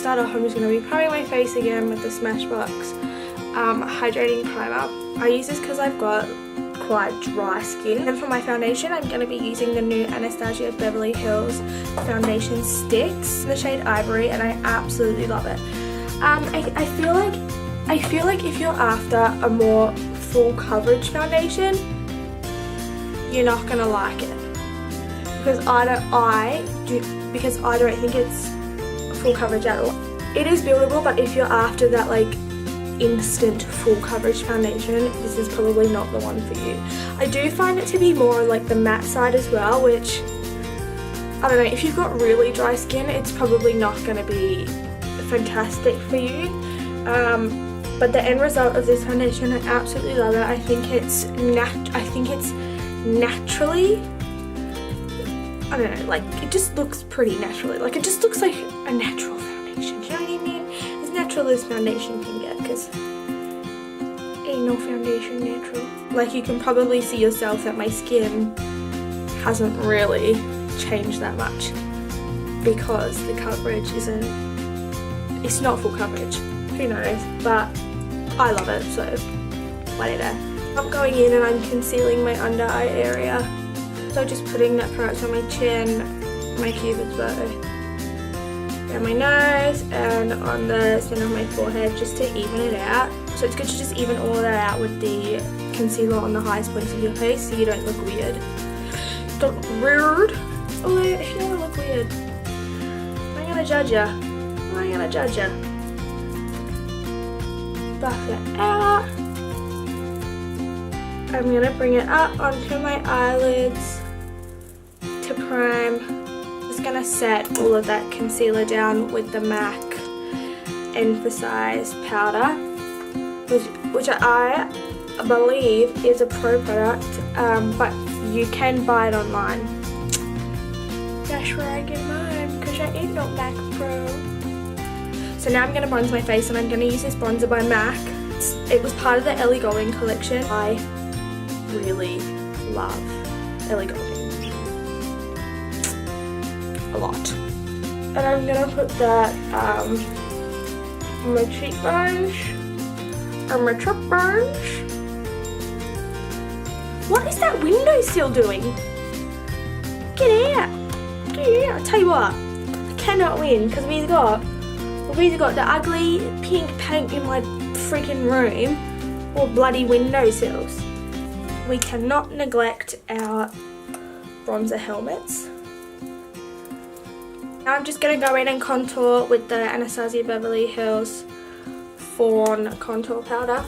start off, I'm just going to be priming my face again with the Smashbox hydrating primer. I use this because I've got quite dry skin. And for my foundation, I'm going to be using the new Anastasia Beverly Hills foundation sticks in the shade Ivory, and I absolutely love it. I feel like if you're after a more full coverage foundation, you're not going to like it. Because I don't think it's full coverage at all. It is buildable, but if you're after that like instant full coverage foundation, this is probably not the one for you. I do find it to be more like the matte side as well, which I don't know, if you've got really dry skin, it's probably not going to be fantastic for you. But the end result of this foundation, I absolutely love it. I think it's naturally, I don't know, like it just looks pretty naturally. Like it just looks like a natural foundation. Do you know what I mean? As natural as foundation can get, because ain't no foundation natural. Like you can probably see yourself that my skin hasn't really changed that much because the coverage it's not full coverage. Who knows? But I love it, so whatever. I'm going in and I'm concealing my under eye area. So just putting that product on my chin, my cupid's bow, down my nose and on the center of my forehead, just to even it out. So it's good to just even all of that out with the concealer on the highest points of your face so you don't look weird. Don't look weird. Although if you want to look weird, I'm gonna judge ya. I'm gonna judge ya. Buff it out. I'm gonna bring it up onto my eyelids to prime. Just gonna set all of that concealer down with the MAC Emphasize powder, which I believe is a pro product, but you can buy it online. That's where I get mine, because I ain't no MAC Pro. So now I'm gonna bronze my face, and I'm gonna use this bronzer by MAC. It was part of the Ellie Goulding collection. I really love Ellie Goulding a lot, and I'm gonna put that on my cheekbones and my cheekbones. What is that windowsill doing? Get out! Get out! I'll tell you what, I cannot win because we've either got the ugly pink paint in my freaking room or bloody windowsills. We cannot neglect our bronzer helmets. Now I'm just going to go in and contour with the Anastasia Beverly Hills Fawn contour powder.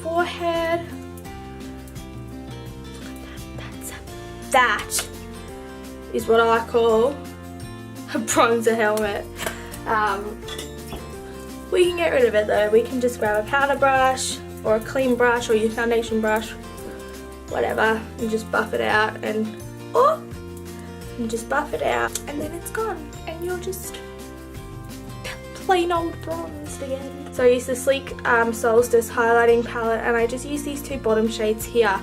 Forehead. That is what I call a bronzer helmet. We can get rid of it though. We can just grab a powder brush or a clean brush or your foundation brush, whatever, and just buff it out and just buff it out, and then it's gone and you're just plain old bronzed again. So I use the Sleek Solstice highlighting palette, and I just use these two bottom shades here.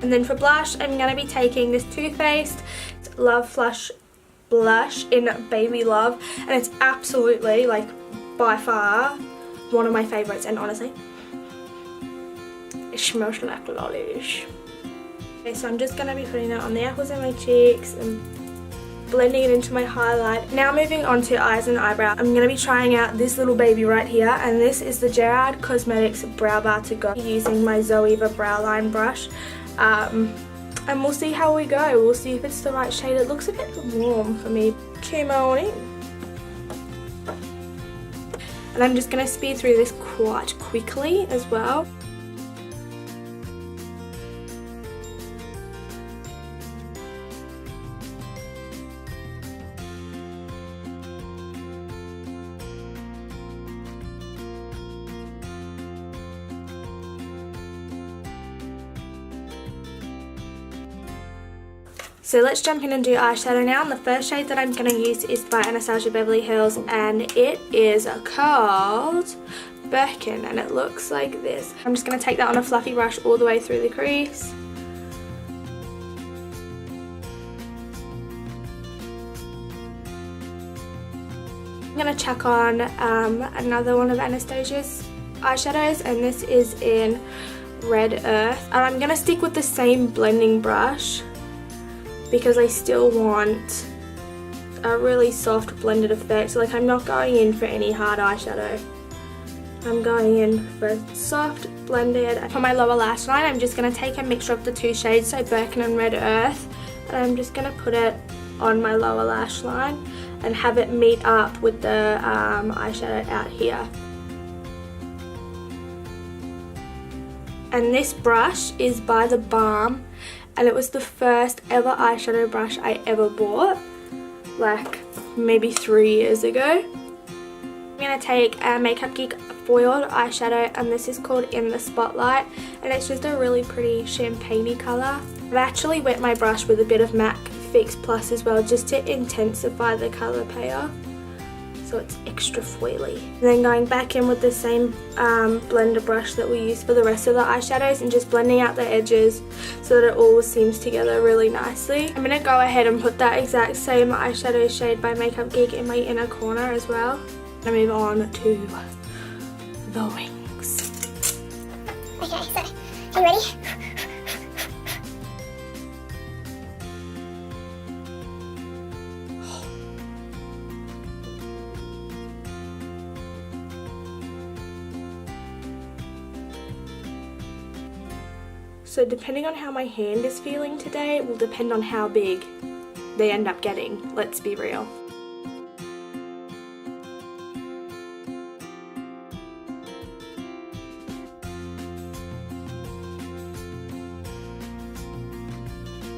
And then for blush, I'm going to be taking this Too Faced Love Flush blush in Baby Love, and it's absolutely, like, by far one of my favourites, and honestly it smells like lavish. Okay, so I'm just going to be putting that on the apples of my cheeks and blending it into my highlight. Now moving on to eyes and eyebrow, I'm going to be trying out this little baby right here, and this is the Gerard Cosmetics Brow Bar to Go, using my Zoeva brow line brush. And we'll see how we go. We'll see if it's the right shade. It looks a bit warm for me. Come on in. And I'm just going to speed through this quite quickly as well. So let's jump in and do eyeshadow now, and the first shade that I'm going to use is by Anastasia Beverly Hills, and it is called Birkin, and it looks like this. I'm just going to take that on a fluffy brush all the way through the crease. I'm going to chuck on another one of Anastasia's eyeshadows, and this is in Red Earth. And I'm going to stick with the same blending brush because I still want a really soft blended effect. So like, I'm not going in for any hard eyeshadow. I'm going in for soft blended. For my lower lash line, I'm just going to take a mixture of the two shades, so Birkin and Red Earth, and I'm just going to put it on my lower lash line and have it meet up with the eyeshadow out here. And this brush is by The Balm, and it was the first ever eyeshadow brush I ever bought, like maybe 3 years ago. I'm going to take a Makeup Geek foiled eyeshadow, and this is called In the Spotlight, and it's just a really pretty champagne-y colour. I've actually wet my brush with a bit of MAC Fix Plus as well, just to intensify the colour payoff, so it's extra foily. And then going back in with the same blender brush that we used for the rest of the eyeshadows and just blending out the edges so that it all seams together really nicely. I'm going to go ahead and put that exact same eyeshadow shade by Makeup Geek in my inner corner as well. I'm going to move on to the wings. Okay, so are you ready? So depending on how my hand is feeling today will depend on how big they end up getting, let's be real.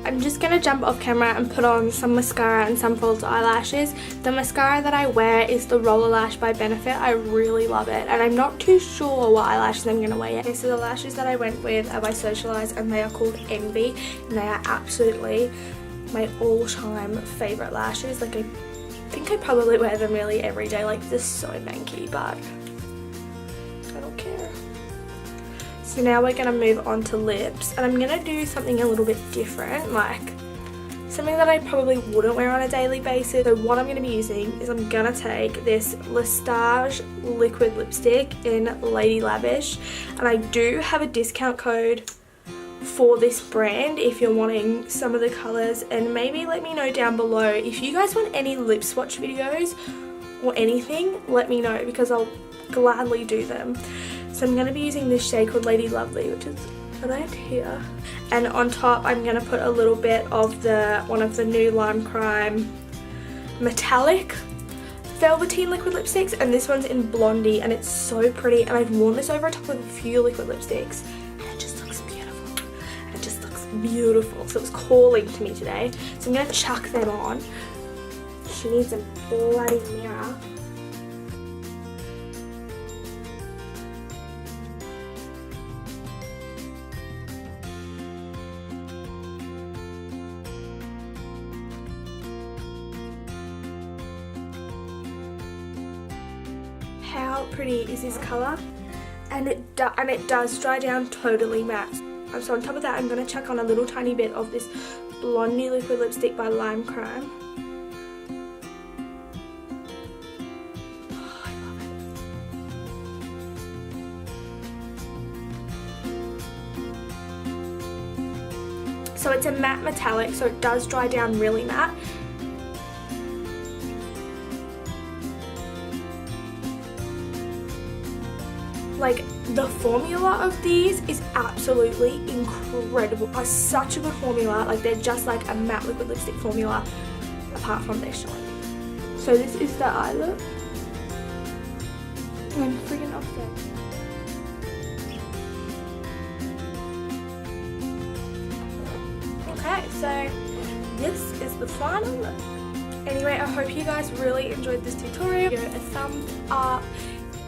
I'm just going to jump off camera and put on some mascara and some false eyelashes. The mascara that I wear is the Roller Lash by Benefit. I really love it, and I'm not too sure what eyelashes I'm going to wear yet. Okay, so the lashes that I went with are by Socialize, and they are called Envy, and they are absolutely my all-time favourite lashes. Like, I think I probably wear them nearly every day. Like, they're so manky, but I don't care. So now we're going to move on to lips, and I'm going to do something a little bit different, like something that I probably wouldn't wear on a daily basis. So what I'm going to be using is I'm going to take this LSTAJ liquid lipstick in Lady Lavish, and I do have a discount code for this brand if you're wanting some of the colours, and maybe let me know down below if you guys want any lip swatch videos or anything. Let me know because I'll gladly do them. So I'm going to be using this shade called Lady Lovely, which is right here. And on top I'm going to put a little bit of one of the new LIMECRIME metallic velveteen liquid lipsticks, and this one's in Blondie, and it's so pretty, and I've worn this over top of a few liquid lipsticks and it just looks beautiful. It just looks beautiful. So it's calling to me today. So I'm going to chuck them on. She needs a bloody mirror. How pretty is this colour? And it does dry down totally matte. So on top of that, I'm going to chuck on a little tiny bit of this Blondie liquid lipstick by LIMECRIME. Oh, I love it. So it's a matte metallic, so it does dry down really matte. Like, the formula of these is absolutely incredible. It's such a good formula. Like, they're just like a matte liquid lipstick formula, apart from their shine. So this is the eye look. I'm freaking upset. Okay, so this is the final look. Anyway, I hope you guys really enjoyed this tutorial. Give it a thumbs up.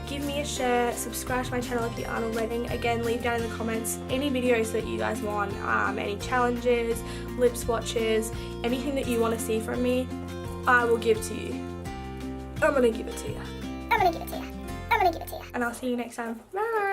Give me a share, subscribe to my channel if you aren't already. Again, leave down in the comments any videos that you guys want, any challenges, lip swatches, anything that you want to see from me, I will give to you. I'm gonna give it to you. I'm gonna give it to you. I'm gonna gonna give it to you. And I'll see you next time. Bye!